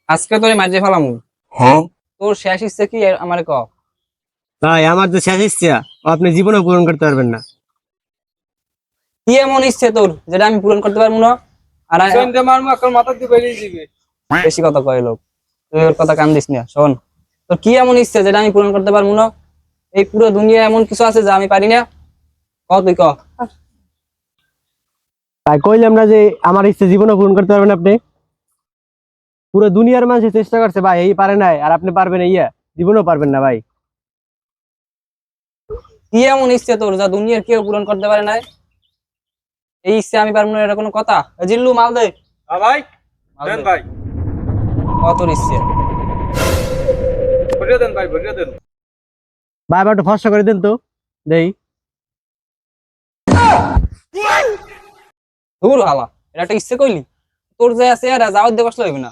আজকে তোরে মাঝে ফেলাম। হ্যাঁ তোর শেষ ইচ্ছে কি আমারে ক। ভাই আমার যে শেষ ইচ্ছা আপনি জীবনে পূরণ করতে পারবেন না। কি এমন ইচ্ছে তোর যেটা আমি পূরণ করতে পারবো না? আর সন্ধ্যে মারমু এখন মাথা দিয়ে বেরিয়ে যাবে। বেশি কথা কয় লোক, তুই ওর কথা কান দিস না। শোন, তোর কি এমন ইচ্ছে যেটা আমি পূরণ করতে পারবো না? এই পুরো দুনিয়া এমন কিছু আছে যা আমি পারি না? ক তুই ক। তাই কইলাম না যে আমার ইচ্ছে জীবনে পূরণ করতে পারবেন আপনি। পুরো দুনিয়ার মানুষ চেষ্টা করছে ভাই, এই পারে নাই আর আপনি পারবেন ইয়া জীবনেও পারবেন না ভাই। কি এমন ইচ্ছে তোর যা দুনিয়ার কেউ পূরণ করতে পারে না? এই ইচ্ছে আমি পারবো না, এটা কোনো কথা? জিল্লু মাল দে, হ্যাঁ ভাই, মাল দেন দে। ভাই, কত ইচ্ছে? ভরিয়ে দেন ভাই, ভরিয়ে দেন। ভাই আবার একটু ফর্সা করে দেন তো দেই। দূর হালা, এটা একটা ইচ্ছে কইলি? তোর যে আছে আর যাওয়ার দিয়ে কষ্ট হইবে না?